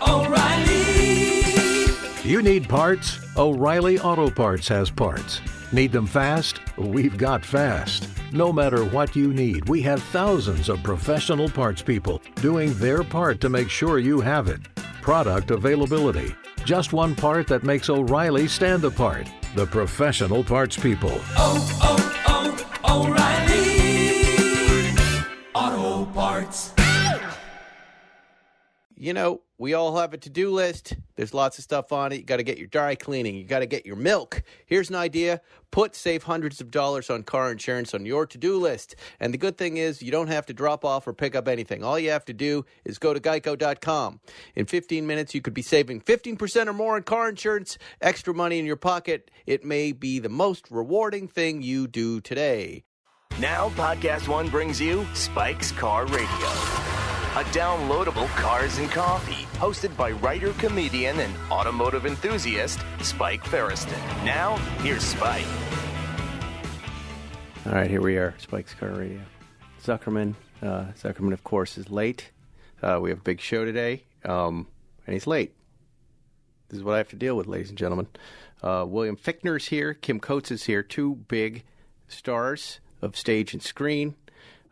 O'Reilly. You need parts? O'Reilly Auto Parts has parts. Need them fast? We've got fast. No matter what you need, we have thousands of professional parts people doing their part to make sure you have it. Product availability. Just one part that makes O'Reilly stand apart. The professional parts people. O'Reilly Auto Parts. You know, we all have a to-do list. There's lots of stuff on it. You got to get your dry cleaning. You got to get your milk. Here's an idea. Save hundreds of dollars on car insurance on your to-do list. And the good thing is you don't have to drop off or pick up anything. All you have to do is go to geico.com. In 15 minutes, you could be saving 15% or more on car insurance, extra money in your pocket. It may be the most rewarding thing you do today. Now, Podcast One brings you Spike's Car Radio, a downloadable cars and coffee, hosted by writer, comedian, and automotive enthusiast, Spike Ferriston. Now, here's Spike. All right, here we are, Spike's Car Radio. Zuckerman, of course, is late. We have a big show today, and he's late. This is what I have to deal with, ladies and gentlemen. William Fichtner's here. Kim Coates is here. Two big stars of stage and screen.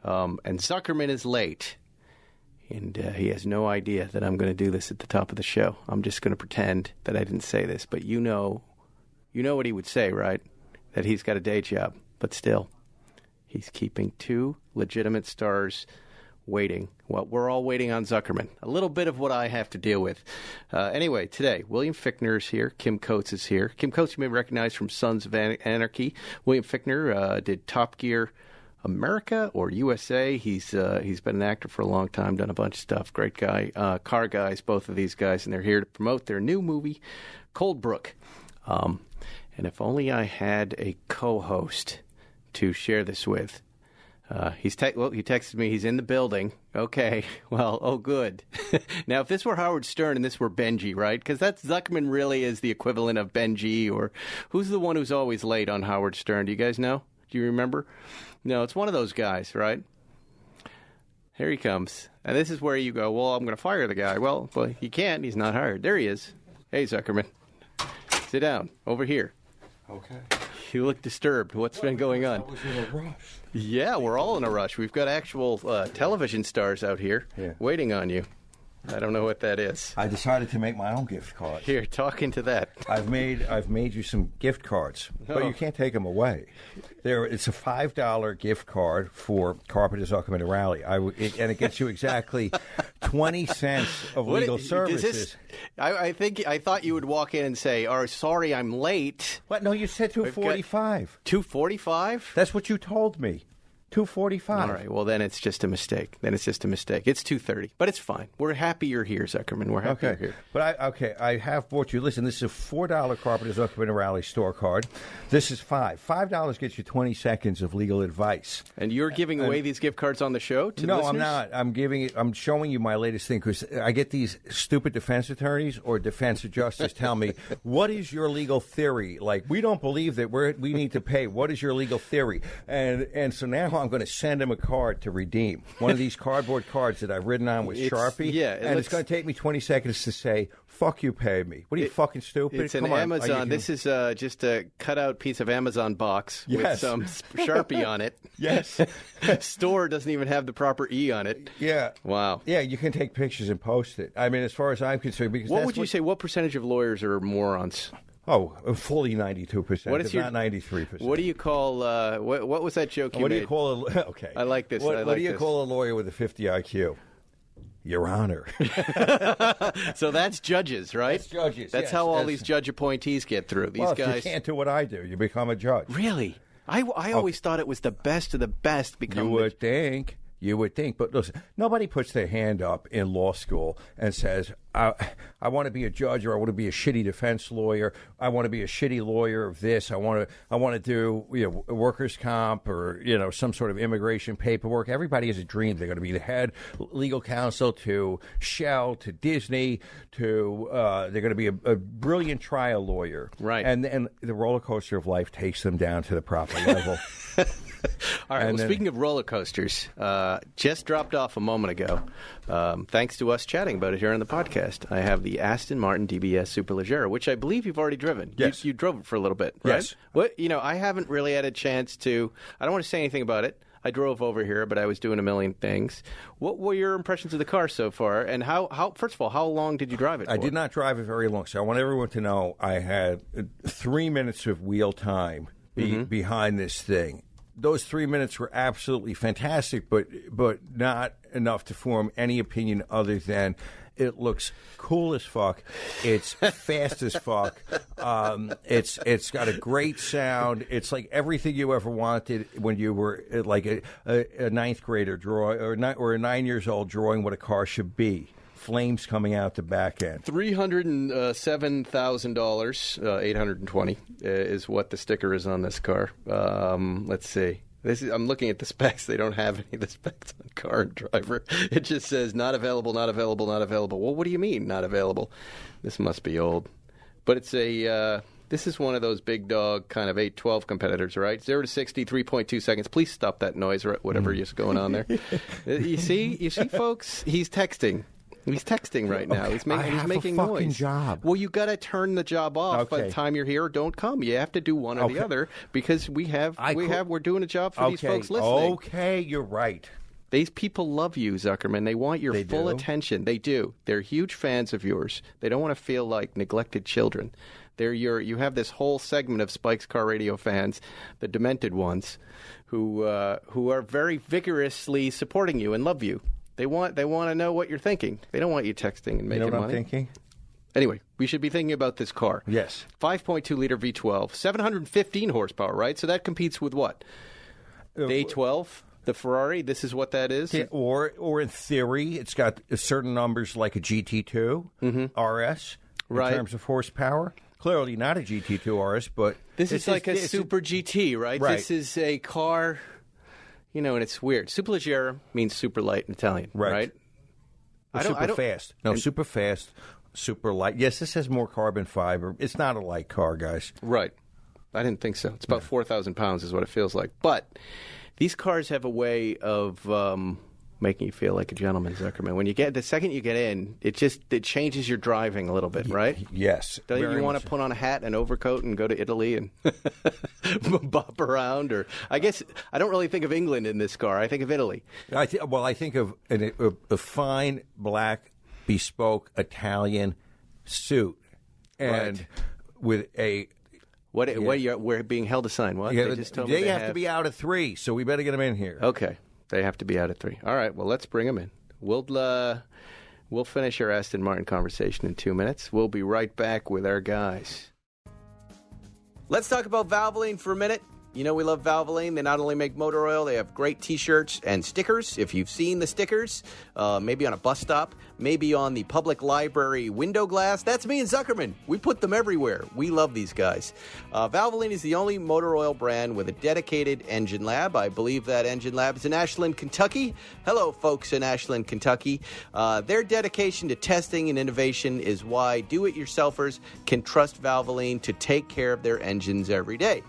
And Zuckerman is late. And he has no idea that I'm going to do this at the top of the show. I'm just going to pretend that I didn't say this. But you know what he would say, right? That he's got a day job. But still, he's keeping two legitimate stars waiting. Well, we're all waiting on Zuckerman. A little bit of what I have to deal with. Anyway, today, William Fichtner is here. Kim Coates is here. Kim Coates you may recognize from Sons of Anarchy. William Fichtner did Top Gear America or USA. He's been an actor for a long time, done a bunch of stuff. Great guy. Car guys, both of these guys, and they're here to promote their new movie, Cold Brook. And if only I had a co-host to share this with. He texted me. He's in the building. Okay. Well, oh, good. Now, if this were Howard Stern and this were Benji, right? Because Zuckerman really is the equivalent of Benji, or who's the one who's always late on Howard Stern? Do you guys know? Do you remember? No, it's one of those guys, right? Here he comes. And this is where you go, well, I'm going to fire the guy. Well, he can't. He's not hired. There he is. Hey, Zuckerman. Sit down. Over here. Okay. You look disturbed. What's been going on? I was in a rush. Yeah, we're all in a rush. We've got actual television stars out here waiting on you. I don't know what that is. I decided to make my own gift cards. Here, talk into that. I've made you some gift cards, but you can't take them away. It's a $5 gift card for Carpenter Zuckerman and Rally, and it gets you exactly 20 cents of legal services. I thought you would walk in and say, "Oh, sorry, I'm late." What? No, you said $2.45. $2.45? That's what you told me. $2.45. All right. Well, then it's just a mistake. It's $2.30, but it's fine. We're happy you're here, Zuckerman. We're happy you're here. But I have bought you. Listen, this is a $4 Carpenter Zuckerman and Rally store card. This is $5 gets you 20 seconds of legal advice. And you're giving away these gift cards on the show to No, listeners? I'm not. I'm showing you my latest thing because I get these stupid defense attorneys or defense of justice tell me, "What is your legal theory? Like, we don't believe that we need to pay. What is your legal theory?" And so now I'm going to send him a card to redeem. One of these cardboard cards that I've written on with Sharpie. Yeah, it's going to take me 20 seconds to say, "Fuck you, pay me." What are you, fucking stupid? It's an Amazon. This is just a cutout piece of Amazon box with some Sharpie on it. Yes. Store doesn't even have the proper E on it. Yeah. Wow. Yeah, you can take pictures and post it. I mean, as far as I'm concerned, because what would you say? What percentage of lawyers are morons? Oh, fully 92%. What is not 93%. What do you call? What was that joke you made? What do you call a? Okay. I like this. What do you call a lawyer with a 50 IQ? Your Honor. So that's judges, right? That's judges. That's how all these judge appointees get through. These guys. If you can't do what I do, you become a judge. Really? I always thought it was the best of the best. You would think. You would think. But listen, nobody puts their hand up in law school and says, I want to be a judge, or I want to be a shitty defense lawyer. I want to be a shitty lawyer of this. I want to do workers' comp or some sort of immigration paperwork. Everybody has a dream. They're going to be the head legal counsel to Shell, to Disney, to they're going to be a brilliant trial lawyer. Right. And the roller coaster of life takes them down to the proper level. All right, speaking of roller coasters, just dropped off a moment ago. Thanks to us chatting about it here on the podcast. I have the Aston Martin DBS Superlegerra, which I believe you've already driven. Yes. You drove it for a little bit, right? Yes. What, I haven't really had a chance to, I don't want to say anything about it. I drove over here, but I was doing a million things. What were your impressions of the car so far? And how first of all, how long did you drive it for? I did not drive it very long, so I want everyone to know I had 3 minutes of wheel time behind this thing. Those 3 minutes were absolutely fantastic, but not enough to form any opinion other than it looks cool as fuck. It's fast as fuck. It's got a great sound. It's like everything you ever wanted when you were like a ninth grader drawing or 9 years old drawing what a car should be. Flames coming out the back end. $307,000, $820 is what the sticker is on this car. Let's see. I'm looking at the specs. They don't have any of the specs on car and driver. It just says not available, not available, not available. Well, what do you mean not available? This must be old. But it's this is one of those big dog kind of 812 competitors, right? 0 to 60, 3.2 seconds. Please stop that noise or whatever is going on there. You see, folks? He's texting. He's texting right now. Okay. He's making a noise. fucking job. Well, you got to turn the job off by the time you're here. Don't come. You have to do one or the other because we're doing a job for these folks listening. Okay, you're right. These people love you, Zuckerman. They want your full attention. They do. They're huge fans of yours. They don't want to feel like neglected children. You have this whole segment of Spike's Car Radio fans, the demented ones, who are very vigorously supporting you and love you. They want to know what you're thinking. They don't want you texting and making money. You know what I'm thinking? Anyway, we should be thinking about this car. Yes. 5.2-liter V12, 715 horsepower, right? So that competes with what? The A12, the Ferrari? This is what that is? Yeah, or in theory, it's got certain numbers like a GT2 RS in terms of horsepower. Clearly not a GT2 RS, but... This is like a Super GT, right? This is a car... and it's weird. Superleggera means super light in Italian, right? Super fast. No, super fast, super light. Yes, this has more carbon fiber. It's not a light car, guys. Right. I didn't think so. It's about 4,000 pounds is what it feels like. But these cars have a way of making you feel like a gentleman, Zuckerman. The second you get in, it changes your driving a little bit, right? Yes. Don't you want to put on a hat and overcoat and go to Italy and bop around? Or I guess I don't really think of England in this car. I think of Italy. I think of a fine black bespoke Italian suit and with a... We're being held to sign. What? Yeah, they just told me they have to be out at 3, so we better get them in here. Okay. They have to be out at 3. All right, well, let's bring them in. We'll finish our Aston Martin conversation in 2 minutes. We'll be right back with our guys. Let's talk about Valvoline for a minute. We love Valvoline. They not only make motor oil, they have great T-shirts and stickers. If you've seen the stickers, maybe on a bus stop, maybe on the public library window glass, that's me and Zuckerman. We put them everywhere. We love these guys. Valvoline is the only motor oil brand with a dedicated engine lab. I believe that engine lab is in Ashland, Kentucky. Hello, folks in Ashland, Kentucky. Their dedication to testing and innovation is why do-it-yourselfers can trust Valvoline to take care of their engines every day.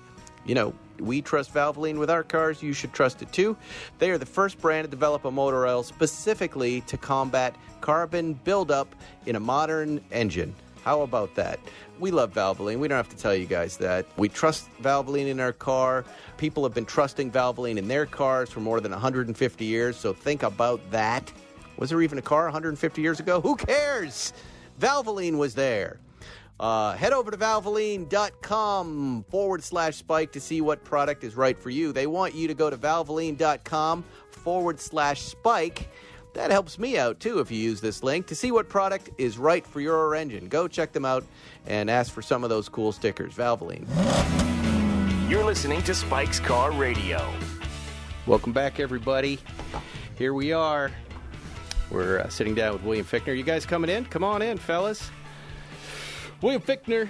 We trust Valvoline with our cars. You should trust it too. They are the first brand to develop a motor oil specifically to combat carbon buildup in a modern engine. How about that? We love Valvoline. We don't have to tell you guys that. We trust Valvoline in our car. People have been trusting Valvoline in their cars for more than 150 years, so think about that. Was there even a car 150 years ago? Who cares? Valvoline was there. Head over to Valvoline.com/Spike to see what product is right for you. They want you to go to Valvoline.com/Spike. That helps me out, too, if you use this link to see what product is right for your engine. Go check them out and ask for some of those cool stickers. Valvoline. You're listening to Spike's Car Radio. Welcome back, everybody. Here we are. We're sitting down with William Fichtner. You guys coming in? Come on in, fellas. William Fichtner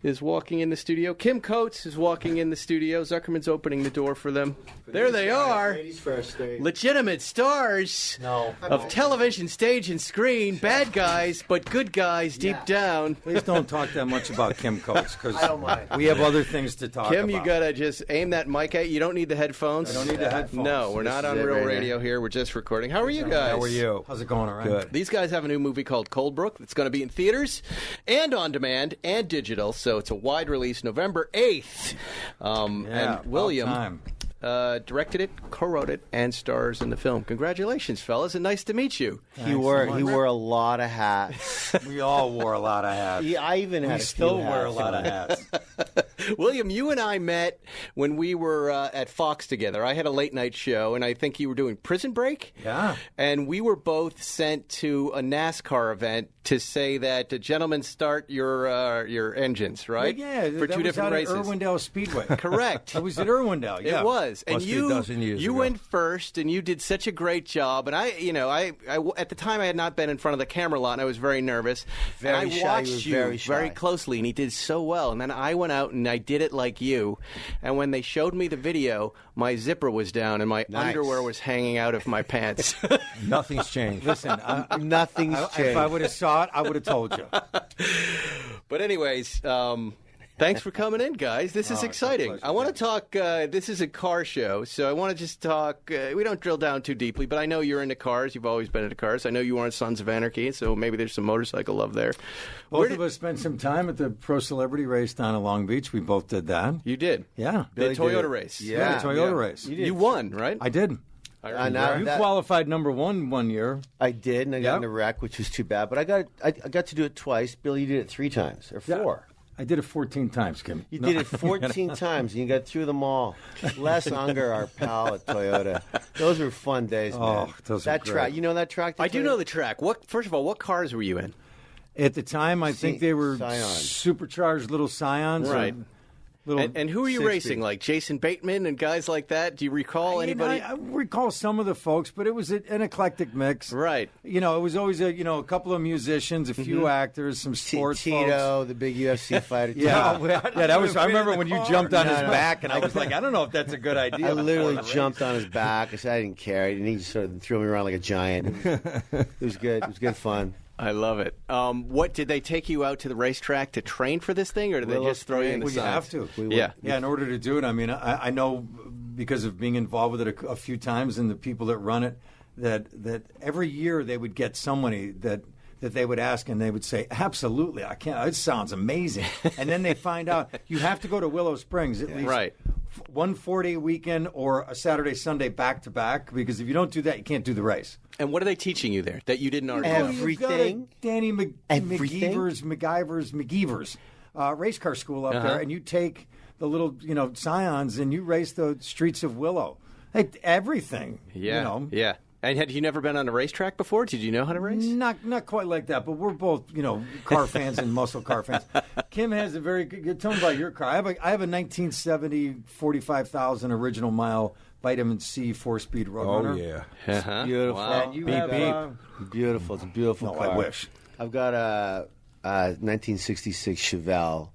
is walking in the studio. Kim Coates is walking in the studio. Zuckerman's opening the door for them. There they are. Ladies first. Legitimate stars of television, stage, and screen. Bad guys, but good guys deep down. Please don't talk that much about Kim Coates, because I don't mind. we have other things to talk about. Kim, you got to just aim that mic at you. You don't need the headphones. I don't need the headphones. No, we're not on it real right radio here. We're just recording. How are you guys? How are you? How's it going, all right? Good. These guys have a new movie called Cold Brook. It's going to be in theaters and on demand and digital, so it's a wide release November 8th. And William directed it, co-wrote it, and stars in the film. Congratulations, fellas, and nice to meet you. He wore a lot of hats. We all wore a lot of hats. I even had We a still few wear a hats. lot of hats. William, you and I met when we were at Fox together. I had a late night show, and I think you were doing Prison Break. Yeah. And we were both sent to a NASCAR event to say that, gentlemen, start your engines, right? Yeah, for that two was different out races. At Irwindale Speedway. Correct. I was at Irwindale, yeah. It was, and Must be a dozen years you ago. went first, and you did such a great job. And I at the time I had not been in front of the camera a lot, and I was very nervous. Very and I shy. watched You were you very shy. closely, and he did so well. And then I went out and I did it like you. And when they showed me the video, my zipper was down and my underwear was hanging out of my pants. Nothing's changed. Listen, Nothing's if changed. I would have saw it, I would have told you. But anyways, thanks for coming in, guys. This is exciting. pleasure. I want to talk. This is a car show, so I want to just talk. We don't drill down too deeply, but I know you're into cars. You've always been into cars. I know you were on Sons of Anarchy, so maybe there's some motorcycle love there. Both of us spent some time at the Pro Celebrity race down at Long Beach. We both did that. You did. Yeah. The Billy Toyota did. race. Yeah. the Toyota race. You won, right? I did. Now You that- qualified number one year. I did, and I got Yep. in a wreck, which was too bad. But I got to do it twice. Billy, you did it 3 times or 4. I did it 14 times, Kim. You did it 14 times, and you got through them all. Les Unger, our pal at Toyota. Those were fun days, man. Oh, those were that great. track. You know that track? I do know the track. First of all, what cars were you in? At the time, I think they were Scion. supercharged little Scions. or Right. Little And who are you 6-speed. racing? Like Jason Bateman and guys like that? Do you recall anybody? I recall some of the folks, but it was an eclectic mix. Right. You know, it was always a couple of musicians, a few actors, some sports folks. Tito, the big UFC fighter. Yeah, Tito. yeah, that was. I remember when you jumped on his No. back, and I was like, I don't know if that's a good idea. I literally jumped on his back. I said I didn't care, and he just sort of threw me around like a giant. It was good. It was good fun. I love it. What did they take you out to the racetrack to train for this thing, or did they just throw you in the Well, you signs? have to. Yeah. Yeah, in order to do it, I mean, I know because of being involved with it a few times and the people that run it, that every year they would get somebody that they would ask and they would say, absolutely, I can't. It sounds amazing. And then they find out you have to go to Willow Springs at least Right. one 4-day weekend or a Saturday, Sunday back to back, because if you don't do that, you can't do the race. And what are they teaching you there that you didn't already know? Everything. Danny Everything? McGeever's race car school up Uh-huh. there, and you take the little, Scions, and you race the streets of Willow. Like, everything. Yeah, yeah. And had you never been on a racetrack before? Did you know how to race? Not quite like that, but we're both, car fans and muscle car fans. Kim has a very good. Tell me about your car. I have a 1970 45,000 original mile Vitamin C 4-speed Roadrunner. Oh, yeah. Uh-huh. Beautiful. Wow. And you Beep, have, Beautiful. It's a beautiful No, car. I wish. I've got a 1966 Chevelle,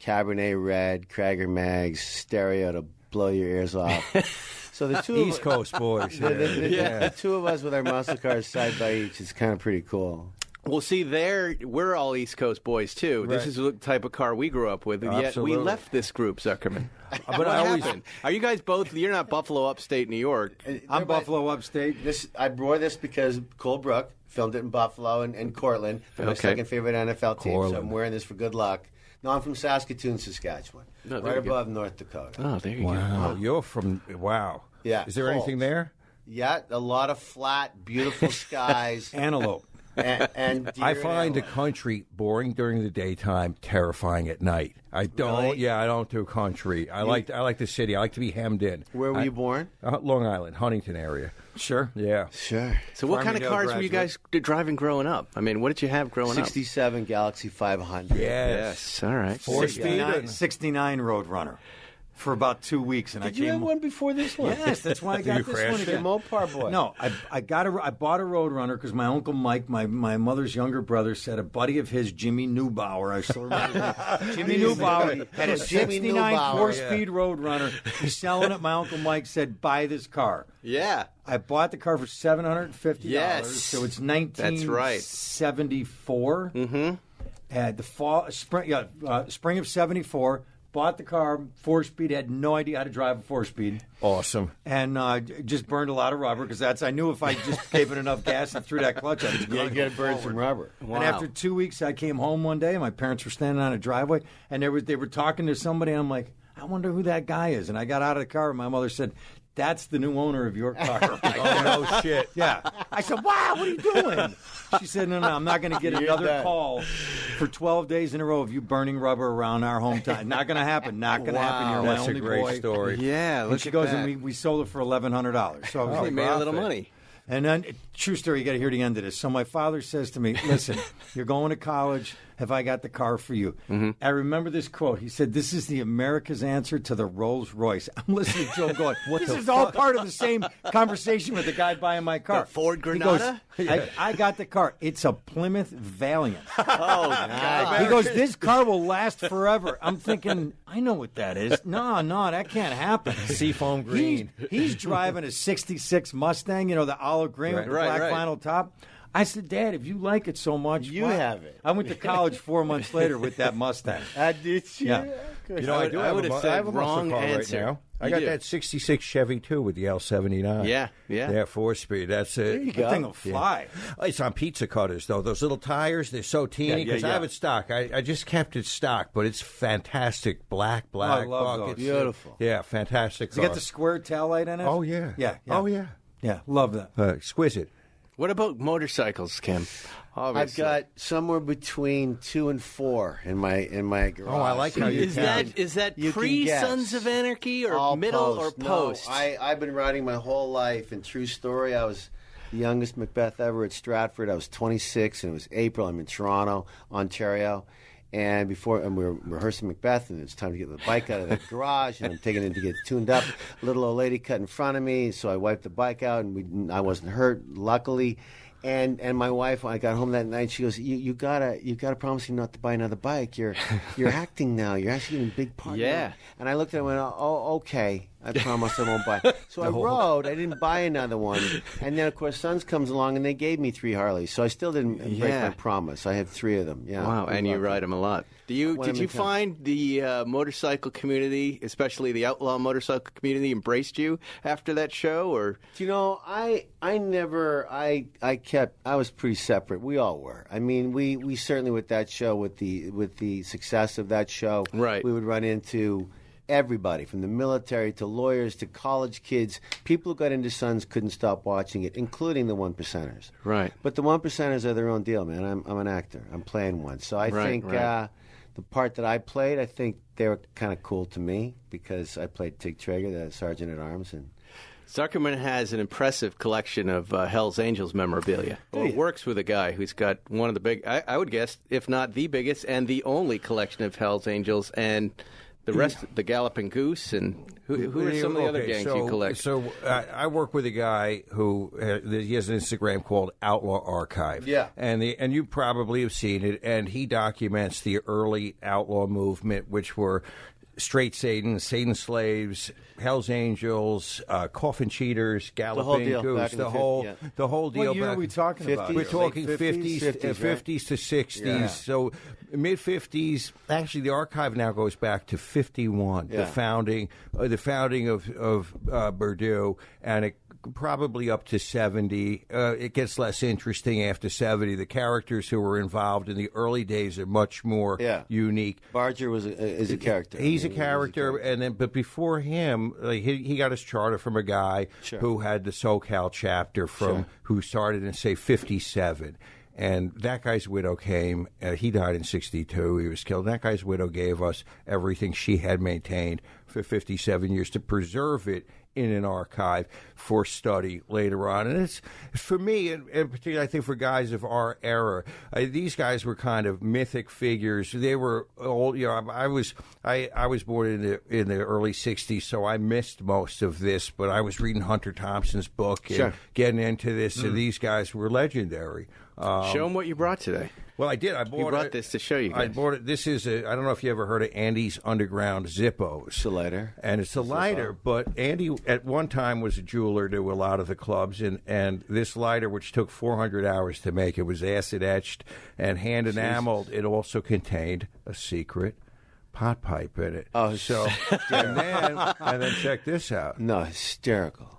Cabernet Red, Krager Mags, stereo to blow your ears off. So the two East of Coast boys. the two of us with our muscle cars side by each is kind of pretty cool. Well, see, we're all East Coast boys, too. This is the type of car we grew up with, and yet we Absolutely. left this group, Zuckerman. But What I always happened? Are you guys both, you're not Buffalo upstate New York. I'm Buffalo upstate. I wore this because Cold Brook filmed it in Buffalo and Cortland. For my Okay. second favorite NFL team. So Cortland. I'm wearing this for good luck. No, I'm from Saskatoon, Saskatchewan, No, there right you go. above North Dakota. Oh, there you Wow, you're from wow. Yeah, Is there cold. anything there? Yeah, a lot of flat, beautiful skies, Antelope. and deer I and find the antelope. country boring during the daytime, terrifying at night. I don't. Really? Yeah, I don't do country. I like the city. I like to be hemmed in. Where were you born? Long Island, Huntington area. Sure. Yeah. Sure. So what kind of Farmingdale cars were you guys driving growing up? I mean, what did you have growing up? 67 Galaxy 500. Yes. All right. 4-speed. 69 Roadrunner. for about 2 weeks, and Did you have one before this one? Yes, that's why I got this one again. Mopar boy. No, I bought a Roadrunner because my Uncle Mike, my mother's younger brother, said a buddy of his, Jimmy Neubauer, I still remember Jimmy Neubauer had a Jimmy 69 Neubauer, four-speed Roadrunner. He's selling it. My Uncle Mike said, buy this car. Yeah. I bought the car for $750. Yes. So it's That's right. 1974. Mm-hmm. At the spring of 74. Bought the car, 4-speed, had no idea how to drive a 4-speed. Awesome. And just burned a lot of rubber because I knew if I just gave it enough gas and threw that clutch out, You got to burn some rubber. Wow. And after 2 weeks, I came home one day, and my parents were standing on a driveway, and they were talking to somebody, and I'm like, I wonder who that guy is. And I got out of the car, and my mother said, that's the new owner of your car. Oh, no shit. Yeah. I said, wow, what are you doing? She said, no, I'm not going to get another call for 12 days in a row of you burning rubber around our hometown. Not going to happen. Not going to happen. You're That's my a only great boy. story. Yeah, And look she at goes, that. and we sold it for $1,100. So I was They like, made a little profit. money. and then, true story, you got to hear the end of this. So my father says to me, listen, you're going to college. Have I got the car for you? Mm-hmm. I remember this quote. He said, this is the America's answer to the Rolls Royce. I'm listening to him going, this is all part of the same conversation with the guy buying my car. The Ford He Granada? goes, I got the car. It's a Plymouth Valiant. Oh, nice. He goes, this car will last forever. I'm thinking, I know what that is. No, that can't happen. Seafoam green. He's driving a 66 Mustang, the olive green with the black vinyl top. I said, Dad, if you like it so much, You why? have it. I went to college 4 months later with that Mustang. Did you? Yeah. You know, I do have would a, have said I have a muscle wrong car answer. right now. I You got do. that 66 Chevy, too, with the L79. Yeah. Yeah, 4-speed. That's it. There you go. That thing will fly. It's on pizza cutters, though. Those little tires, they're so teeny. Because I have it stock. I just kept it stock, but it's fantastic. Black. I love bucket. those. Beautiful. Yeah, fantastic Does it car. get the square tail light in it? Oh, yeah. Yeah. Oh, yeah. Yeah, love that. Exquisite. What about motorcycles, Kim? Obviously. I've got somewhere between 2 and 4 in my garage. Oh, I like how you Is count. that You can pre guess. Sons of Anarchy or All middle post. or post? No, I've been riding my whole life. And true story, I was the youngest Macbeth ever at Stratford. I was 26, and it was April. I'm in Toronto, Ontario. And we were rehearsing Macbeth, and it's time to get the bike out of the garage, and I'm taking it to get tuned up. A little old lady cut in front of me, so I wiped the bike out, and I wasn't hurt, luckily. And my wife, when I got home that night, she goes, "You gotta promise me not to buy another bike. You're acting now. You're actually in a big part." Yeah. And I looked at her and went, "Oh, okay. I promise I won't buy." So I rode. I didn't buy another one. And then, of course, Sons comes along, and they gave me 3 Harleys. So I still didn't break my promise. I have 3 of them. Yeah. Wow, and you ride them a lot. When Did I'm you in town. find the motorcycle community, especially the outlaw motorcycle community, embraced you after that show? Or You know, I was pretty separate. We all were. I mean, we certainly with that show, with the success of that show, Right. we would run into everybody from the military to lawyers to college kids. People who got into Sons couldn't stop watching it, including the 1%ers. Right. But the 1%ers are their own deal, man. I'm an actor. I'm playing one. So I think the part that I played, I think they were kind of cool to me because I played Tig Traeger, the Sergeant at Arms, and Zuckerman has an impressive collection of Hell's Angels memorabilia. Well, it works with a guy who's got one of the big, I would guess, if not the biggest and the only collection of Hell's Angels, and the rest, the Galloping Goose, and who are some of the other gangs you collect? So I work with a guy who he has an Instagram called Outlaw Archive. Yeah. And you probably have seen it, and he documents the early outlaw movement, which were Straight Satan, Satan Slaves, Hell's Angels, Coffin Cheaters, Galloping deal Goose, back in the the whole deal. What year back- are we talking about? 50s? We're Late talking 50s, 50s to 60s. Yeah. So mid-50s. Actually, the archive now goes back to 51, Yeah. the founding of Bordeaux, and it probably up to 70. It gets less interesting after 70. The characters who were involved in the early days are much more unique. Barger is a character. He's a I mean, character, but before him, he got his charter from a guy who had the SoCal chapter who started in say 57. And that guy's widow came. He died in 62. He was killed. That guy's widow gave us everything she had maintained for 57 years to preserve it in an archive for study later on. And it's, for me, and particularly I think for guys of our era, these guys were kind of mythic figures. They were old. I was born in the early '60s, so I missed most of this. But I was reading Hunter Thompson's book and getting into this. And these guys were legendary. Show them what you brought today. Well, I did. I brought this to show you guys. I bought it. This is I don't know if you ever heard of Andy's Underground Zippos. It's a lighter. And it's a lighter, but Andy at one time was a jeweler to a lot of the clubs, and this lighter, which took 400 hours to make, it was acid etched and hand enameled. It also contained a secret pot pipe in it. Oh, so and then check this out. No, hysterical.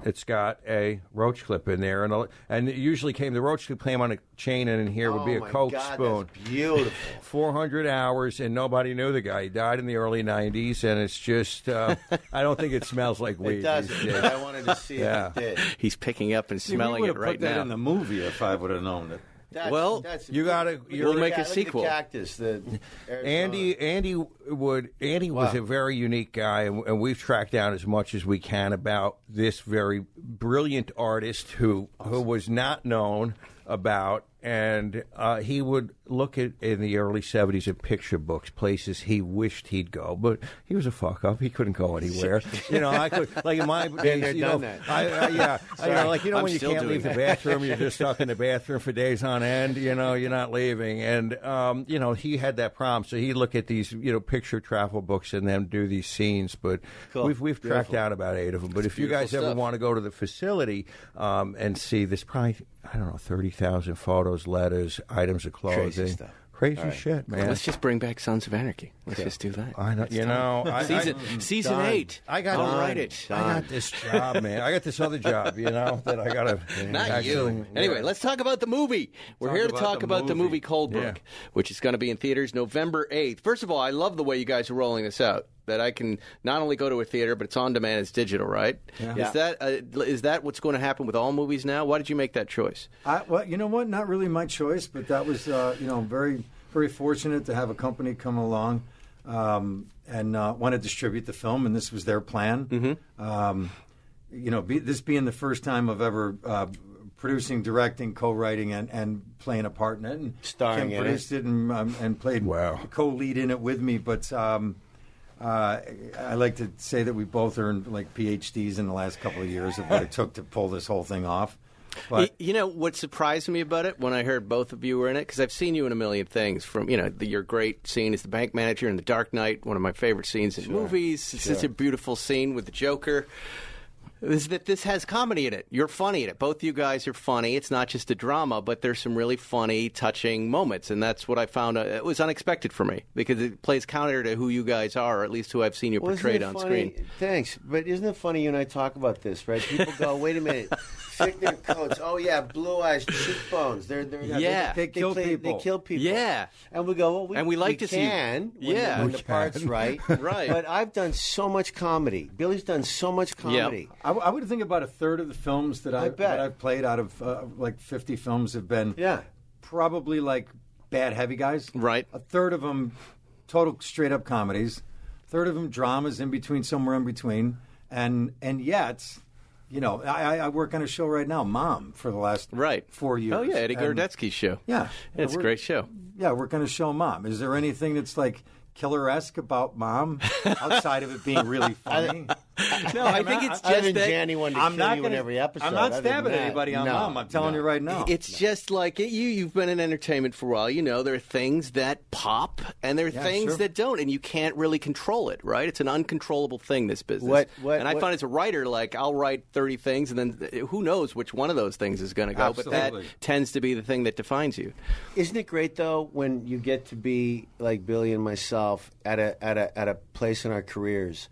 It's got a roach clip in there, and it usually the roach clip came on a chain, and in here would be a Coke spoon. That's beautiful. 400 hours, and nobody knew the guy. He died in the early 90s, and it's just, I don't think it smells like weed. It doesn't. I wanted to see if it did. He's picking up and smelling it right now. We would have put that in the movie if I would have known it. We'll make a sequel. The cactus, Andy was a very unique guy, and we've tracked down as much as we can about this very brilliant artist who was not known about, and he would look at in the early 70s at picture books, places he wished he'd go, but he was a fuck up. He couldn't go anywhere. I could, like in my days, when you can't leave the bathroom, you're just stuck in the bathroom for days on end. You're not leaving, and he had that problem. So he'd look at these picture travel books and then do these scenes. But we've tracked down about 8 of them. But if you guys ever want to go to the facility and see, there's probably 30,000 photos, letters, items of clothing. Crazy shit, man. Let's just bring back Sons of Anarchy. Let's just do that. I know. Season 8. I'll write it. I got this job, man. I got this other job, that I got to... Not you. Anyway, let's talk about the movie. We're here to talk about the movie Cold Brook, which is going to be in theaters November 8th. First of all, I love the way you guys are rolling this out. That I can not only go to a theater, but it's on demand, it's digital, right? Yeah. Is that what's going to happen with all movies now? Why did you make that choice? Well, you know what? Not really my choice, but that was, very, very fortunate to have a company come along and want to distribute the film, and this was their plan. Mm-hmm. This being the first time of ever producing, directing, co-writing, and playing a part in it. And starring Kim produced it and played co-lead in it with me, but... I like to say that we both earned like PhDs in the last couple of years of what it took to pull this whole thing off. But what surprised me about it when I heard both of you were in it, because I've seen you in a million things. From your great scene as the bank manager in The Dark Knight, one of my favorite scenes in movies. It's such a beautiful scene with the Joker. Is that this has comedy in it. You're funny in it. Both you guys are funny. It's not just a drama, but there's some really funny, touching moments, and that's what I found. It was unexpected for me because it plays counter to who you guys are, or at least who I've seen you portrayed on screen. Thanks, but isn't it funny you and I talk about this, right? People go, "Wait a minute, Fichtner coats. Oh yeah, blue eyes, cheekbones. They kill people. They kill people. Yeah, and we go, well, we like to see. When the part's right, right. But I've done so much comedy. Billy's done so much comedy. Yep. I would think about a third of the films that I've played out of like 50 films have been probably like bad heavy guys. Right. A third of them total straight up comedies. A third of them dramas in between, somewhere in between. And yet, I work on a show right now, Mom, for the last 4 years. Oh yeah, Eddie Gordetsky's show. Yeah. It's a great show. Yeah, we're going to show Mom. Is there anything that's like killer-esque about Mom outside of it being really funny? No, I think it's just I haven't that anyone to kill you in every episode. I'm not stabbing anybody on Mom. I'm telling you right now. It's just like you've been in entertainment for a while. There are things that pop and there are things that don't, and you can't really control it, right? It's an uncontrollable thing, this business. And I find as a writer, like I'll write 30 things, and then who knows which one of those things is going to go. Absolutely. But that tends to be the thing that defines you. Isn't it great though when you get to be like Billy and myself at a place in our careers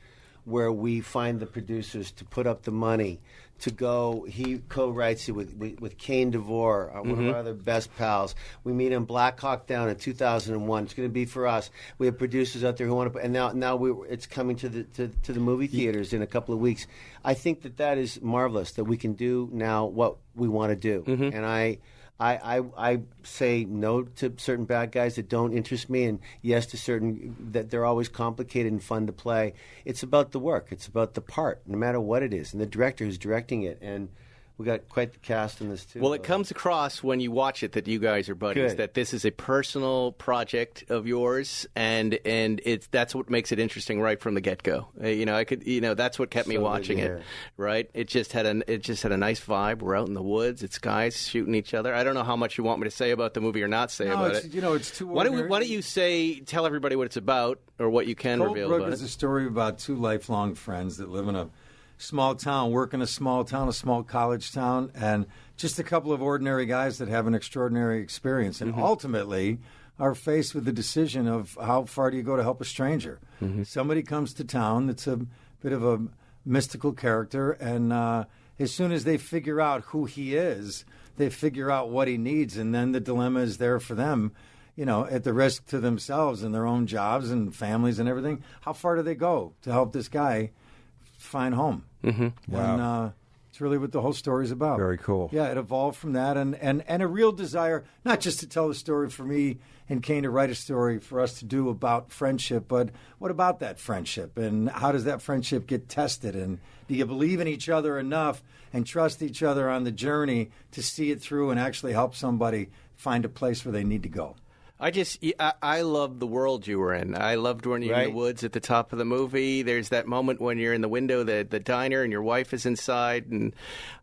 where we find the producers to put up the money to go. He co-writes it with Kane DeVore, one of our other best pals. We meet him Black Hawk Down in 2001. It's going to be for us. We have producers out there who want to, and now it's coming to the movie theaters in a couple of weeks. I think that is marvelous that we can do now what we want to do, and I say no to certain bad guys that don't interest me, and yes to certain that they're always complicated and fun to play. It's about the work. It's about the part, no matter what it is, and the director who's directing it. And we got quite the cast in this too. Well, it comes across when you watch it that you guys are buddies. Good. That this is a personal project of yours, and that's what makes it interesting right from the get go. That's what kept me watching it. Right? It just had a nice vibe. We're out in the woods. It's guys shooting each other. I don't know how much you want me to say about the movie or not say about it. It's too. Why don't you tell everybody what it's about or what you can reveal Cold about Brook it? is a story about two lifelong friends that live in a small town, work in a small town, a small college town, and just a couple of ordinary guys that have an extraordinary experience and ultimately are faced with the decision of how far do you go to help a stranger. Somebody comes to town that's a bit of a mystical character, and as soon as they figure out who he is, they figure out what he needs, and then the dilemma is there for them, at the risk to themselves and their own jobs and families and everything. How far do they go to help this guy find home? Wow. And it's really what the whole story is about. Very cool. Yeah, it evolved from that, and a real desire, not just to tell the story for me and Kane to write a story for us to do about friendship, but what about that friendship, and how does that friendship get tested, and do you believe in each other enough and trust each other on the journey to see it through and actually help somebody find a place where they need to go? I loved the world you were in. I loved when you're in the woods at the top of the movie. There's that moment when you're in the window, the diner, and your wife is inside. And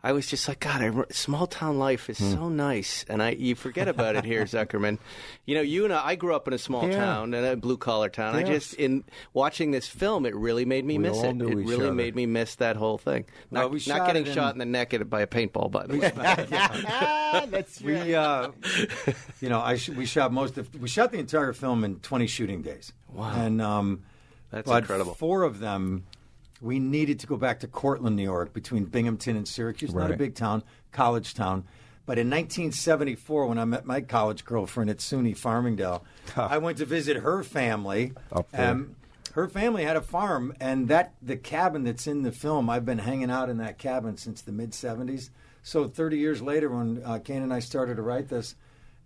I was just like, God, small town life is so nice. And you forget about it here, Zuckerman. You and I grew up in a small town, in a blue-collar town. Yes. In watching this film, it really made me miss it. It really made me miss that whole thing. Not getting shot in the neck by a paintball, by the way. That's right. We shot the entire film in 20 shooting days. Wow. And that's incredible. 4 of them, we needed to go back to Cortland, New York, between Binghamton and Syracuse. Not a big town, college town. But in 1974, when I met my college girlfriend at SUNY Farmingdale, I went to visit her family. Up there. Her family had a farm, and the cabin that's in the film, I've been hanging out in that cabin since the mid-'70s. So 30 years later, when Kane and I started to write this,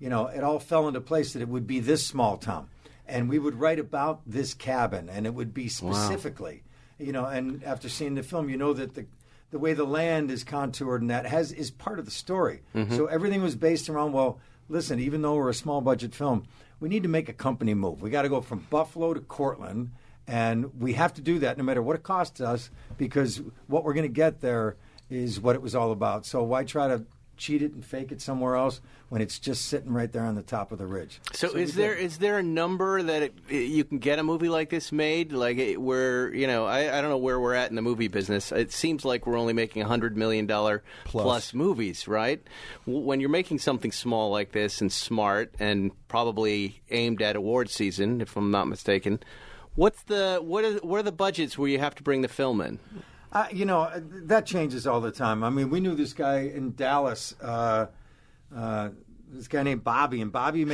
it all fell into place that it would be this small town. And we would write about this cabin, and it would be specifically, and after seeing the film, that the way the land is contoured and that is part of the story. So everything was based around, well, listen, even though we're a small budget film, we need to make a company move. We got to go from Buffalo to Cortland, and we have to do that no matter what it costs us, because what we're going to get there is what it was all about. So why try to cheat it and fake it somewhere else when it's just sitting right there on the top of the ridge? So is there a number that you can get a movie like this made? Like where I don't know where we're at in the movie business. It seems like we're only making $100 million plus movies, right? When you're making something small like this and smart and probably aimed at award season, if I'm not mistaken, what are the budgets where you have to bring the film in? That changes all the time. I mean, we knew this guy in Dallas, this guy named Bobby, and Bobby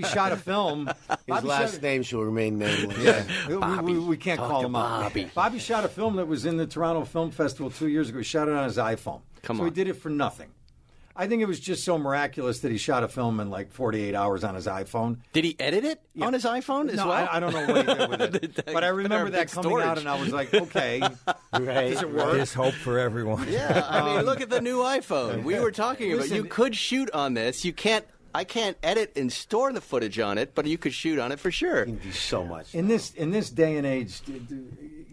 shot a film. His last name shall remain nameless. Yeah, we can't call him out. Bobby shot a film that was in the Toronto Film Festival 2 years ago. He shot it on his iPhone. So he did it for nothing. I think it was just so miraculous that he shot a film in like 48 hours on his iPhone. Did he edit it on his iPhone as well? I don't know what he did with it. But I remember that coming out, and I was like, okay, does it work? There's hope for everyone. Yeah, I mean, look at the new iPhone. We were talking about you could shoot on this. I can't edit and store the footage on it, but you could shoot on it for sure. You can do so much. In this day and age,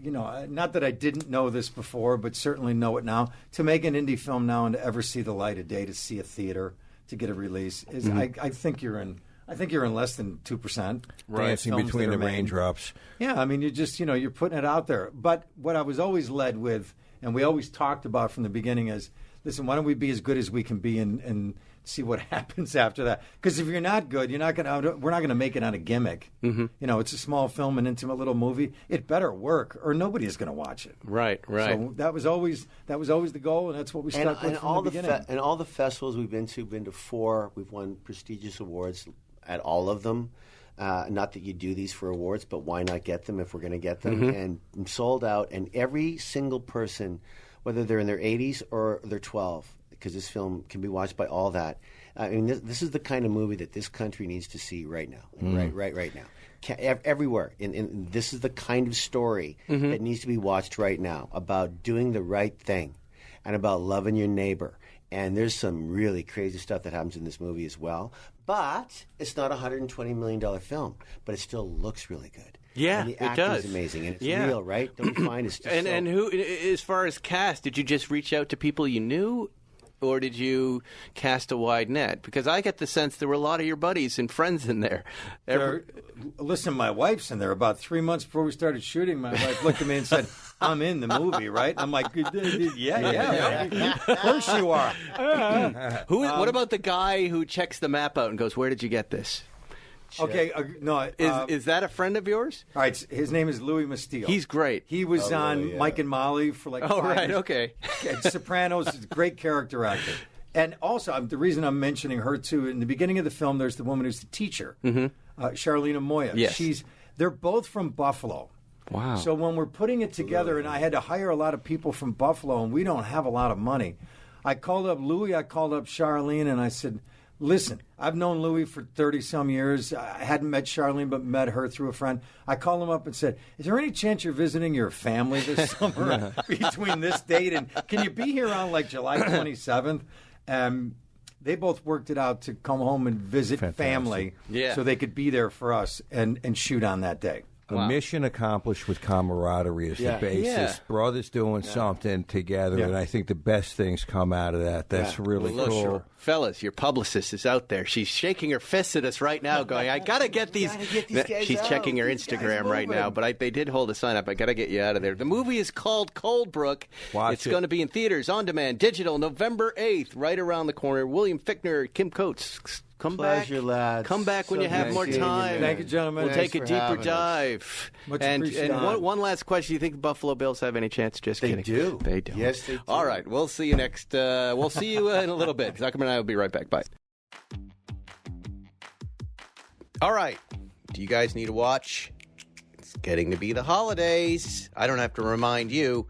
not that I didn't know this before, but certainly know it now. To make an indie film now and to ever see the light of day, to see a theater, to get a release, is I think you're in less than 2%. Dancing between the raindrops. Yeah, I mean, you just you're putting it out there. But what I was always led with, and we always talked about from the beginning, is listen, why don't we be as good as we can be and see what happens after that? Because if you're not good, we're not going to make it on a gimmick. It's a small film, an intimate little movie. It better work, or nobody is going to watch it. Right. So that was always the goal, and that's what we stuck with from the beginning. And all the festivals we've been to 4. We've won prestigious awards at all of them. Not that you do these for awards, but why not get them if we're going to get them? And I'm sold out, and every single person, whether they're in their 80s or they're 12, because this film can be watched by all that, I mean, this is the kind of movie that this country needs to see right now, right now. Everywhere. This is the kind of story that needs to be watched right now about doing the right thing and about loving your neighbor. And there's some really crazy stuff that happens in this movie as well. But it's not a $120 million film, but it still looks really good. Yeah, and the it acting does. is amazing, and it's real, right? Don't you find it's just and who, as far as cast, did you just reach out to people you knew? Or did you cast a wide net? Because I get the sense there were a lot of your buddies and friends in there. Listen, my wife's in there. About 3 months before we started shooting, my wife looked at me and said, I'm in the movie, right? I'm like, yeah. Of course you are. What about the guy who checks the map out and goes, where did you get this? Okay, no. Is that a friend of yours? All right, his name is Louis Mastille. He's great. He was on Mike and Molly for like 5 years. Okay. Sopranos is a great character actor. And also, the reason I'm mentioning her, too, in the beginning of the film, there's the woman who's the teacher, Charlene Moya. Yes. They're both from Buffalo. Wow. So when we're putting it together, and I had to hire a lot of people from Buffalo, and we don't have a lot of money, I called up Louis, I called up Charlene, and I said, listen, I've known Louis for 30-some years. I hadn't met Charlene, but met her through a friend. I called him up and said, is there any chance you're visiting your family this summer between this date and can you be here on like July 27th? They both worked it out to come home and visit family so they could be there for us and shoot on that day. A mission accomplished with camaraderie is the basis. Yeah. Brothers doing something together, and I think the best things come out of that. That's really cool. Sure. Fellas, your publicist is out there. She's shaking her fist at us right now going, I got to get these. She's checking her Instagram right now, but they did hold a sign up. I got to get you out of there. The movie is called Cold Brook. It's going to be in theaters, on demand, digital, November 8th, right around the corner. William Fichtner, Kim Coates. Pleasure, lads. Come back when you have more time. Thank you, gentlemen. We'll take a deeper dive. Much and appreciated. one last question. Do you think the Buffalo Bills have any chance? Just kidding. They do. They do. Yes, they do. All right. We'll see you next. We'll see you in a little bit. Zuckerman and I will be right back. Bye. All right. Do you guys need a watch? It's getting to be the holidays. I don't have to remind you.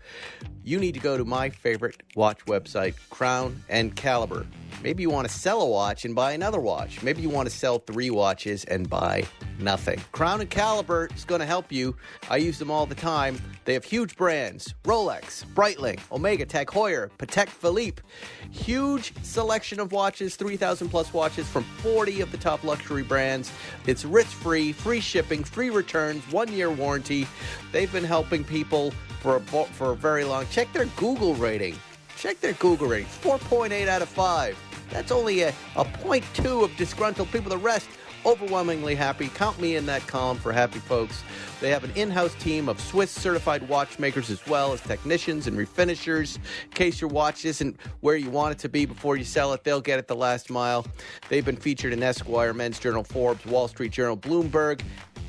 You need to go to my favorite watch website, Crown and Caliber. Maybe you want to sell a watch and buy another watch. Maybe you want to sell 3 watches and buy nothing. Crown and Caliber is going to help you. I use them all the time. They have huge brands: Rolex, Breitling, Omega, Tag Heuer, Patek Philippe. Huge selection of watches, 3,000 plus watches from 40 of the top luxury brands. It's risk-free, free shipping, free returns, 1-year warranty. They've been helping people for a very long. Check their Google rating. 4.8 out of 5. That's only a 0.2 of disgruntled people. The rest, overwhelmingly happy. Count me in that column for happy folks. They have an in-house team of Swiss-certified watchmakers as well as technicians and refinishers. In case your watch isn't where you want it to be before you sell it, they'll get it the last mile. They've been featured in Esquire, Men's Journal, Forbes, Wall Street Journal, Bloomberg,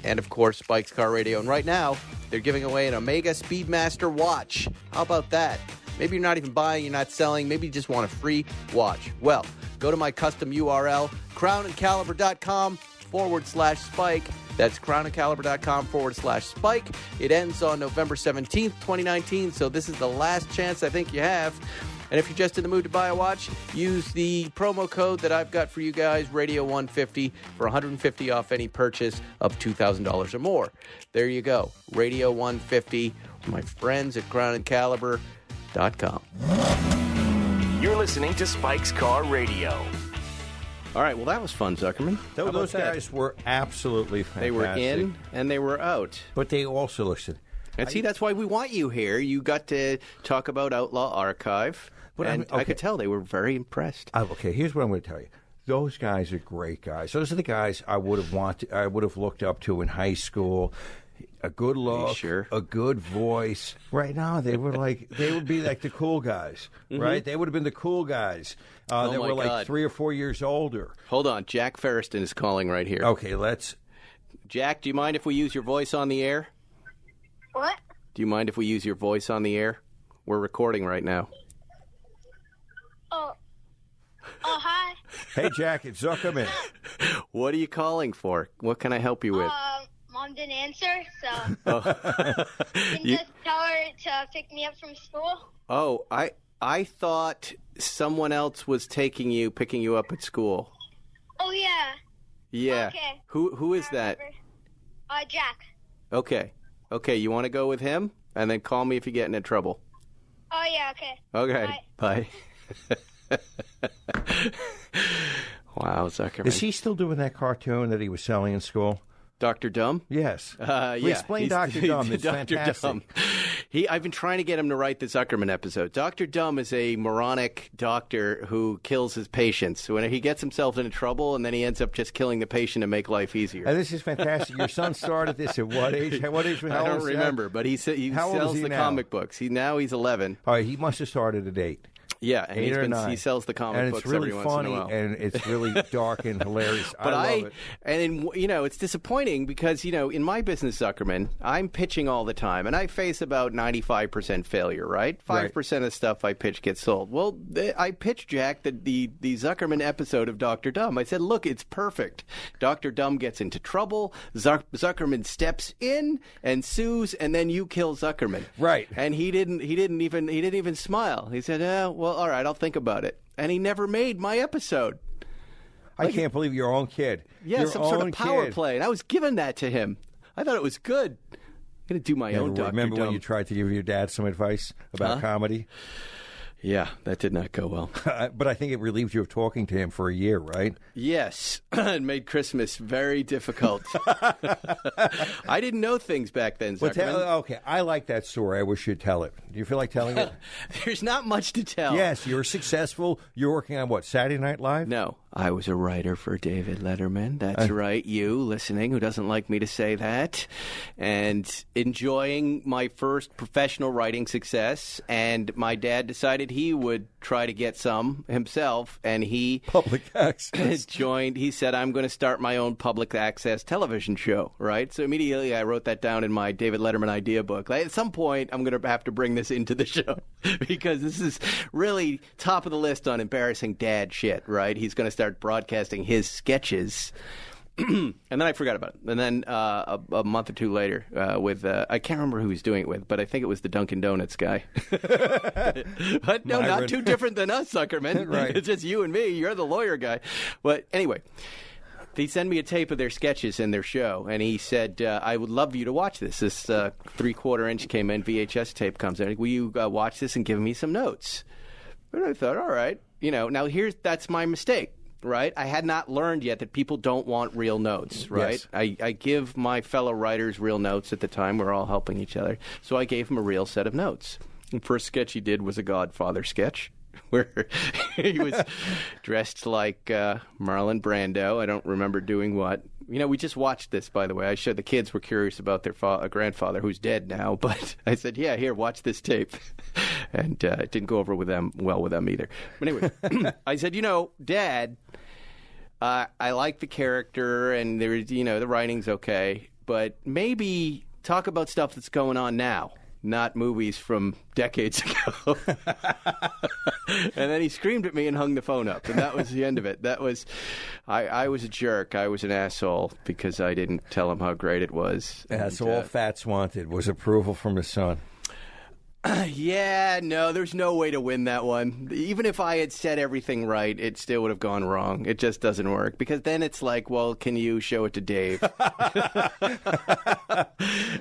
and, of course, Spike's Car Radio. And right now, they're giving away an Omega Speedmaster watch. How about that? Maybe you're not even buying, you're not selling. Maybe you just want a free watch. Well, go to my custom URL, crownandcaliber.com/Spike. That's crownandcaliber.com/Spike. It ends on November 17th, 2019, so this is the last chance I think you have. And if you're just in the mood to buy a watch, use the promo code that I've got for you guys, Radio150, for $150 off any purchase of $2,000 or more. There you go, Radio150, my friends at crownandcaliber.com. You're listening to Spike's Car Radio. All right, well, that was fun, Zuckerman. Those guys were absolutely fantastic. They were in and they were out. But they also, listen. And see, that's why we want you here. You got to talk about Outlaw Archive. But I could tell they were very impressed. Okay, here's what I'm going to tell you. Those guys are great guys. Those are the guys I would have looked up to in high school. A good look, a good voice. Right now, they would be like the cool guys, right? They would have been the cool guys that were like 3 or 4 years older. Hold on, Jack Ferriston is calling right here. Okay, Jack, do you mind if we use your voice on the air? What? Do you mind if we use your voice on the air? We're recording right now. Oh, hi. Hey, Jack, it's Zuckerman. What are you calling for? What can I help you with? Mom didn't answer, so can you just tell her to pick me up from school? Oh, I I thought someone else was picking you up at school. Oh, yeah. Yeah. Okay. Who is that? Jack. Okay. Okay, you want to go with him? And then call me if you get into trouble. Oh, yeah, okay. Okay. Bye. Wow, Zuckerman. Is he still doing that cartoon that he was selling in school? Dr. Dumb? Yes. Yeah. Explain Dr. Dumb. It's Dr. fantastic. Dumb. I've been trying to get him to write the Zuckerman episode. Dr. Dumb is a moronic doctor who kills his patients. When he gets himself into trouble, and then he ends up just killing the patient to make life easier. And this is fantastic. Your son started this at what age? What age? I don't remember, but he sells the comic books. He's 11. All right, he must have started at 8. Yeah, and he sells the comic books really every once in a while. And it's really funny and hilarious. But I love it. And it's disappointing because, in my business, Zuckerman, I'm pitching all the time, and I face about 95% failure, right? 5% of stuff I pitch gets sold. Well, I pitched Jack the Zuckerman episode of Dr. Dumb. I said, look, it's perfect. Dr. Dumb gets into trouble, Zuckerman steps in and sues, and then you kill Zuckerman. Right. And he didn't even smile. He said, well, all right, I'll think about it. And he never made my episode. I can't believe your own kid. Yeah, some sort of power play. And I was giving that to him. I thought it was good. I'm going to do my own Dr. Remember Dumb. when you tried to give your dad some advice about comedy? Yeah, that did not go well. But I think it relieved you of talking to him for a year, right? Yes. It made Christmas very difficult. I didn't know things back then, Zuckerman. Okay, I like that story. I wish you'd tell it. Do you feel like telling it? There's not much to tell. Yes, you're successful. You're working on what, Saturday Night Live? No, I was a writer for David Letterman. That's right, you listening who doesn't like me to say that. And enjoying my first professional writing success. And my dad decided he would try to get some himself, and he public access joined. He said, I'm going to start my own public access television show, right? So immediately I wrote that down in my David Letterman idea book. At some point, I'm going to have to bring this into the show because this is really top of the list on embarrassing dad shit, right? He's going to start broadcasting his sketches. And then I forgot about it. And then a month or two later, with I can't remember who he was doing it with, but I think it was the Dunkin' Donuts guy. But no, not too different than us, Zuckerman. Right. It's just you and me. You're the lawyer guy. But anyway, they sent me a tape of their sketches and their show, and he said, I would love you to watch this. This 3/4-inch came in, VHS tape comes in. Will you watch this and give me some notes? And I thought, all right. Now that's my mistake. Right? I had not learned yet that people don't want real notes, right? Yes. I give my fellow writers real notes at the time. We're all helping each other. So I gave him a real set of notes. The first sketch he did was a Godfather sketch where he was dressed like Marlon Brando. I don't remember doing what. We just watched this, by the way. I showed the kids were curious about their grandfather, who's dead now. But I said, yeah, here, watch this tape. And it didn't go over well with them either. But anyway, I said, Dad, I like the character and there's, the writing's okay. But maybe talk about stuff that's going on now, not movies from decades ago. And then he screamed at me and hung the phone up. And that was the end of it. That was, I was a jerk. I was an asshole because I didn't tell him how great it was. That's all Fats wanted was approval from his son. Yeah, no, there's no way to win that one. Even if I had said everything right, it still would have gone wrong. It just doesn't work. Because then it's like, well, can you show it to Dave?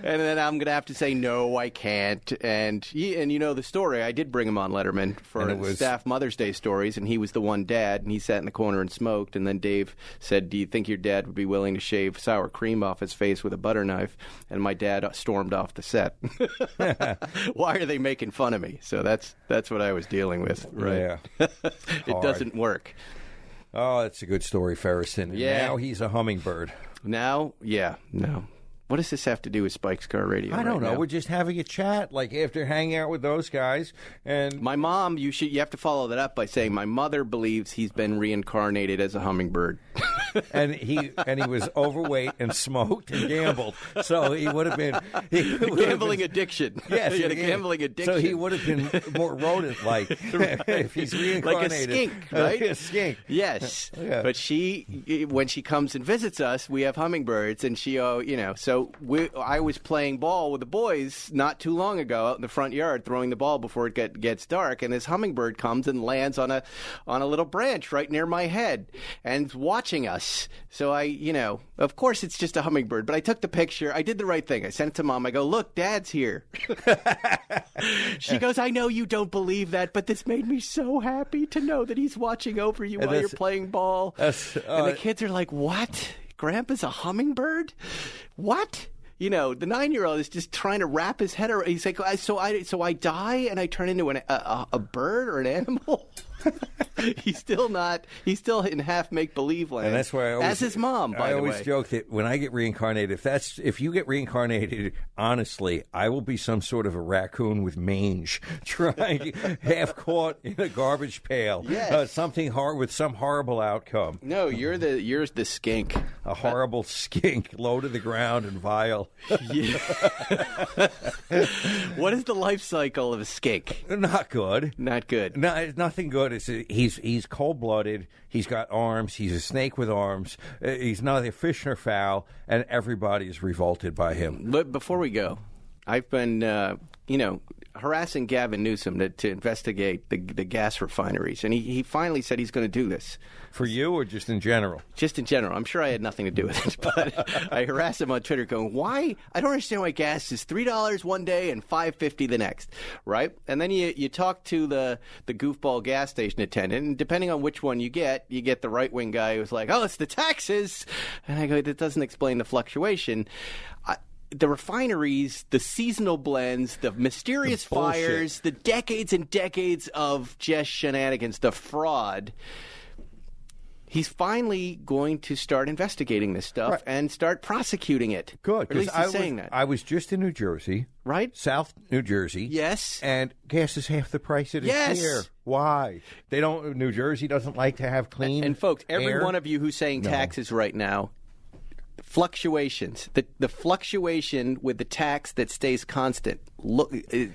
And then I'm going to have to say, no, I can't. And you know the story. I did bring him on Letterman for staff Mother's Day stories, and he was the one dad, and he sat in the corner and smoked. And then Dave said, do you think your dad would be willing to shave sour cream off his face with a butter knife? And my dad stormed off the set. Why are they making fun of me? So that's what I was dealing with, right? Yeah. It doesn't work. Oh, that's a good story, Ferriston. Yeah. Now he's a hummingbird. Now, yeah, no. What does this have to do with Spike's Car Radio? I don't know. Now? We're just having a chat, like after hanging out with those guys. And my mom, you have to follow that up by saying my mother believes he's been reincarnated as a hummingbird. and he was overweight and smoked and gambled, so he would have been gambling addiction. Yes, he had a gambling addiction. So he would have been more rodent-like if he's reincarnated, like a skink, right? A skink. Yes, yeah. But when she comes and visits us, we have hummingbirds, and she, so I was playing ball with the boys not too long ago out in the front yard, throwing the ball before it gets dark, and this hummingbird comes and lands on a little branch right near my head and watching us. So of course it's just a hummingbird, but I took the picture. I did the right thing. I sent it to Mom. I go, look, Dad's here. She goes, I know you don't believe that, but this made me so happy to know that he's watching over you while you're playing ball. And the kids are like, what? Grandpa's a hummingbird? What? The 9-year-old is just trying to wrap his head around. He's like, so I die and I turn into a bird or an animal? He's still in half make-believe land. And that's why as his mom, by the way. I always joke that when I get reincarnated, if you get reincarnated, honestly, I will be some sort of a raccoon with mange, trying half caught in a garbage pail. Yes. Something hard with some horrible outcome. No, you're the skink. A horrible skink, low to the ground and vile. Yeah. What is the life cycle of a skink? Not good. Not good. No, it's nothing good. He's cold-blooded. He's got arms. He's a snake with arms. He's neither fish nor fowl, and everybody is revolted by him. But before we go, I've been, harassing Gavin Newsom to investigate the gas refineries, and he finally said he's going to do this. For you or just in general? Just in general. I'm sure I had nothing to do with it, but I harassed him on Twitter going, why? I don't understand why gas is $3 one day and $5.50 the next, right? And then you talk to the goofball gas station attendant, and depending on which one you get the right-wing guy who's like, oh, it's the taxes. And I go, that doesn't explain the fluctuation. The refineries, the seasonal blends, the mysterious fires, the decades and decades of just shenanigans, the fraud. He's finally going to start investigating this stuff and start prosecuting it. Good. Or at least he's saying that. I was just in New Jersey. Right? South New Jersey. Yes. And gas is half the price it is here. Why? New Jersey doesn't like to have clean And folks, every air. one of you who's saying taxes right now, fluctuations, the fluctuation with the tax that stays constant. Look,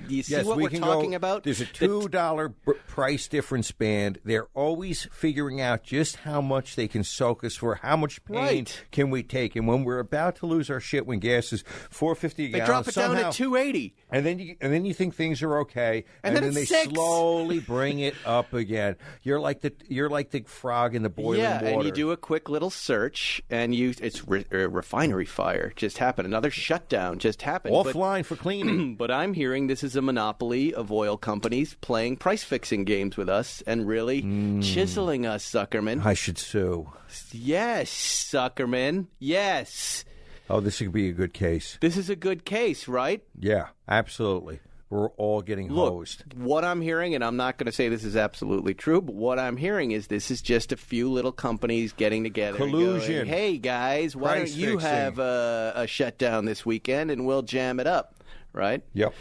you see what we're talking about? There's a $2 price difference band. They're always figuring out just how much they can soak us for, how much pain can we take. And when we're about to lose our shit, when gas is $4.50 a gallon, they drop it down to $2.80, and then you think things are okay, and then they slowly bring it up again. You're like the frog in the boiling water. And you do a quick little search, and it's a refinery fire just happened. Another shutdown just happened. Offline for cleaning. But I'm hearing this is a monopoly of oil companies playing price-fixing games with us and really chiseling us, Zuckerman. I should sue. Yes, Zuckerman. Yes. Oh, this could be a good case. This is a good case, right? Yeah, absolutely. We're all getting hosed. What I'm hearing, and I'm not going to say this is absolutely true, but what I'm hearing is this is just a few little companies getting together. Collusion. And going, hey, guys, why don't you have a shutdown this weekend and we'll jam it up, right? Yep.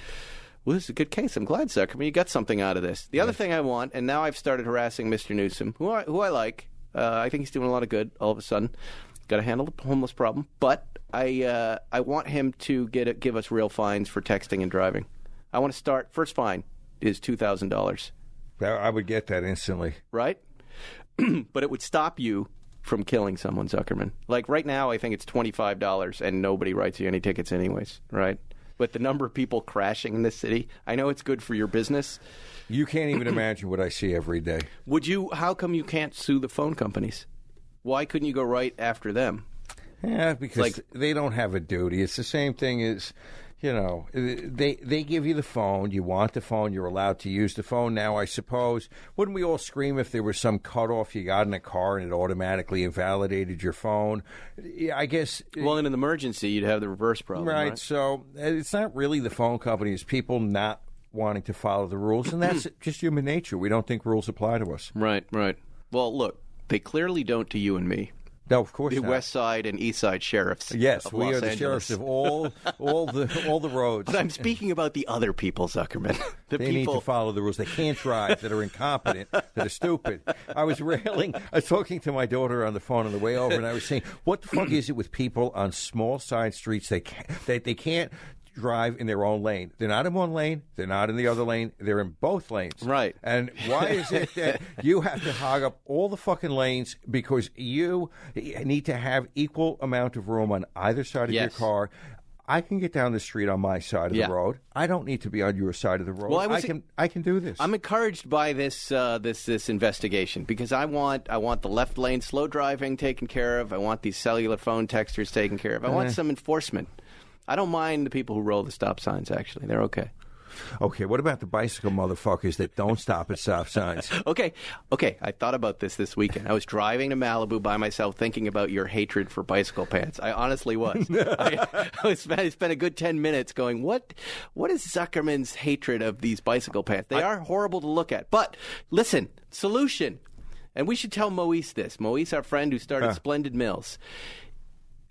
Well, this is a good case. I'm glad, Zuckerman, you got something out of this. The other thing I want, and now I've started harassing Mr. Newsom, who I like. I think he's doing a lot of good all of a sudden. Got to handle the homeless problem. But I want him to give us real fines for texting and driving. I want to start. First fine is $2,000. I would get that instantly. Right? But it would stop you from killing someone, Zuckerman. Like right now, I think it's $25 and nobody writes you any tickets anyways, right? But the number of people crashing in this city, I know it's good for your business. You can't even imagine what I see every day. How come you can't sue the phone companies? Why couldn't you go right after them? Yeah, because they don't have a duty. It's the same thing as... they give you the phone. You want the phone. You're allowed to use the phone. Now, I suppose, wouldn't we all scream if there was some cutoff you got in a car and it automatically invalidated your phone? I guess... Well, in an emergency, you'd have the reverse problem, right? So it's not really the phone company. It's people not wanting to follow the rules, and that's just human nature. We don't think rules apply to us. Right. Well, look, they clearly don't to you and me. No, of course not. The West Side and East Side sheriffs. Yes, we Los are the Angeles. sheriffs of all the roads. But I'm speaking about the other people, Zuckerman. They need to follow the rules. They can't drive. That are incompetent. That are stupid. I was talking to my daughter on the phone on the way over, and I was saying, what the fuck is it with people on small side streets? They can't drive in their own lane. They're not in one lane. They're not in the other lane. They're in both lanes. Right. And why is it that you have to hog up all the fucking lanes because you need to have equal amount of room on either side of your car? I can get down the street on my side of the road. I don't need to be on your side of the road. Well, I can do this. I'm encouraged by this this investigation because I want the left lane slow driving taken care of. I want these cellular phone texters taken care of. I want some enforcement. I don't mind the people who roll the stop signs, actually. They're okay. Okay, what about the bicycle motherfuckers that don't stop at stop signs? Okay, I thought about this weekend. I was driving to Malibu by myself thinking about your hatred for bicycle pants. I honestly was. I spent a good 10 minutes going, what is Zuckerman's hatred of these bicycle pants? They are horrible to look at. But listen, solution. And we should tell Moise this. Moise, our friend who started Splendid Mills.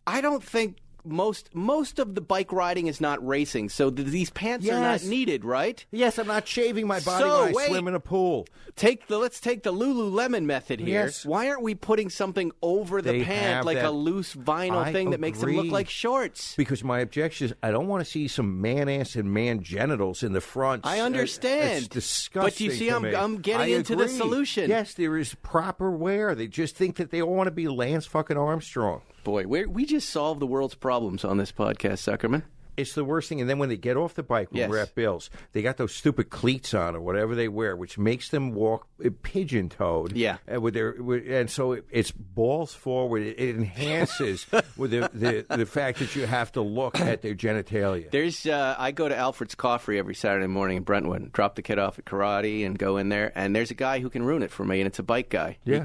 I don't think most of the bike riding is not racing, so these pants are not needed, right? Yes, I'm not shaving my body when I swim in a pool. Let's take the Lululemon method here. Yes. Why aren't we putting something over the pant, like a loose vinyl thing that makes them look like shorts? Because my objection is I don't want to see some man ass and man genitals in the front. I understand. It's disgusting. But you see, I'm getting into the solution. Yes, there is proper wear. They just think that they all want to be Lance fucking Armstrong. Boy, we just solved the world's problems on this podcast, Zuckerman. It's the worst thing. And then when they get off the bike, when we're at Bill's, they got those stupid cleats on or whatever they wear, which makes them walk pigeon-toed. Yeah. And so it's balls forward. It enhances with the fact that you have to look at their genitalia. I go to Alfred's Coffee every Saturday morning in Brentwood, drop the kid off at karate and go in there, and there's a guy who can ruin it for me, and it's a bike guy. Yeah.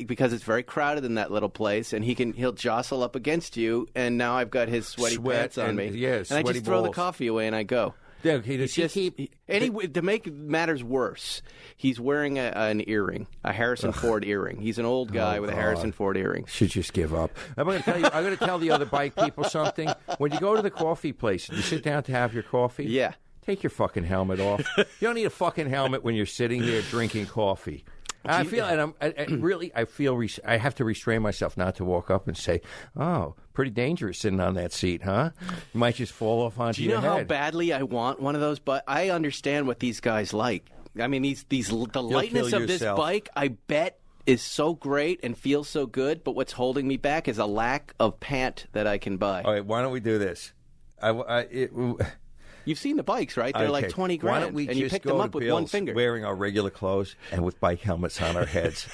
Because it's very crowded in that little place, and he'll jostle up against you, and now I've got his sweaty pants on me. Yes. And I just throw the coffee away and I go. Yeah, to make matters worse, he's wearing an earring, a Harrison Ford earring. He's an old guy with a Harrison Ford earring. Should just give up. I'm going to tell the other bike people something. When you go to the coffee place and you sit down to have your coffee, take your fucking helmet off. You don't need a fucking helmet when you're sitting there drinking coffee. I have to restrain myself not to walk up and say, "Oh, pretty dangerous sitting on that seat, huh?" You might just fall off onto your head. Do you know how badly I want one of those? But I understand what these guys like. I mean, the lightness of this bike, I bet, is so great and feels so good. But what's holding me back is a lack of pant that I can buy. All right, why don't we do this? You've seen the bikes, right? They're like $20,000. Why don't we and you pick them up with one finger. Wearing our regular clothes and with bike helmets on our heads.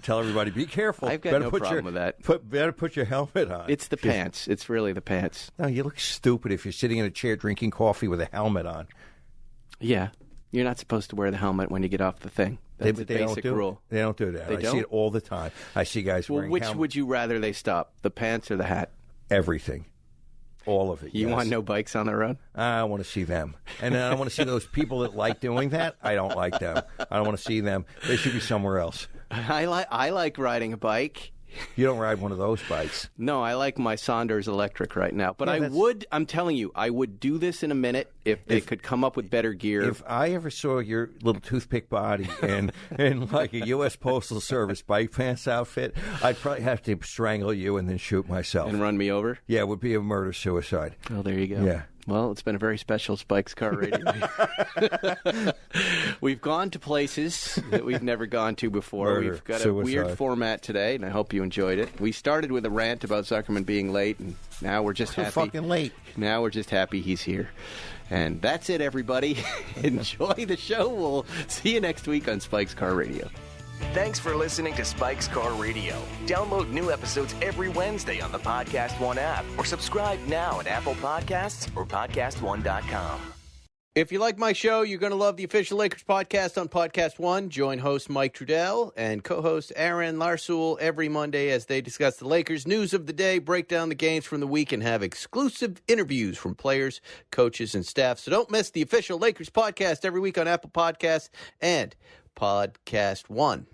Tell everybody, be careful. I've got no problem with that. Better put your helmet on. It's the pants. It's really the pants. No, you look stupid if you're sitting in a chair drinking coffee with a helmet on. Yeah. You're not supposed to wear the helmet when you get off the thing. That's a basic rule. They don't do that. I see it all the time. I see guys wearing helmets. Which would you rather they stop, the pants or the hat? Everything. All of it. You want no bikes on the road? I want to see them. And I want to see those people that like doing that. I don't like them. I don't want to see them. They should be somewhere else. I like riding a bike. You don't ride one of those bikes. No, I like my Saunders electric right now. But I'm telling you, I would do this in a minute if they could come up with better gear. If I ever saw your little toothpick body in like a U.S. Postal Service bike pants outfit, I'd probably have to strangle you and then shoot myself. And run me over? Yeah, it would be a murder-suicide. Oh, there you go. Yeah. Well, it's been a very special Spike's Car Radio. We've gone to places that we've never gone to before. We've got a weird format today, and I hope you enjoyed it. We started with a rant about Zuckerman being late, and now we're just happy. Fucking late. Now we're just happy he's here. And that's it, everybody. Enjoy the show. We'll see you next week on Spike's Car Radio. Thanks for listening to Spike's Car Radio. Download new episodes every Wednesday on the Podcast One app or subscribe now at Apple Podcasts or PodcastOne.com. If you like my show, you're going to love the official Lakers podcast on Podcast One. Join host Mike Trudell and co-host Aaron Larsoul every Monday as they discuss the Lakers news of the day, break down the games from the week, and have exclusive interviews from players, coaches, and staff. So don't miss the official Lakers podcast every week on Apple Podcasts and Podcast One.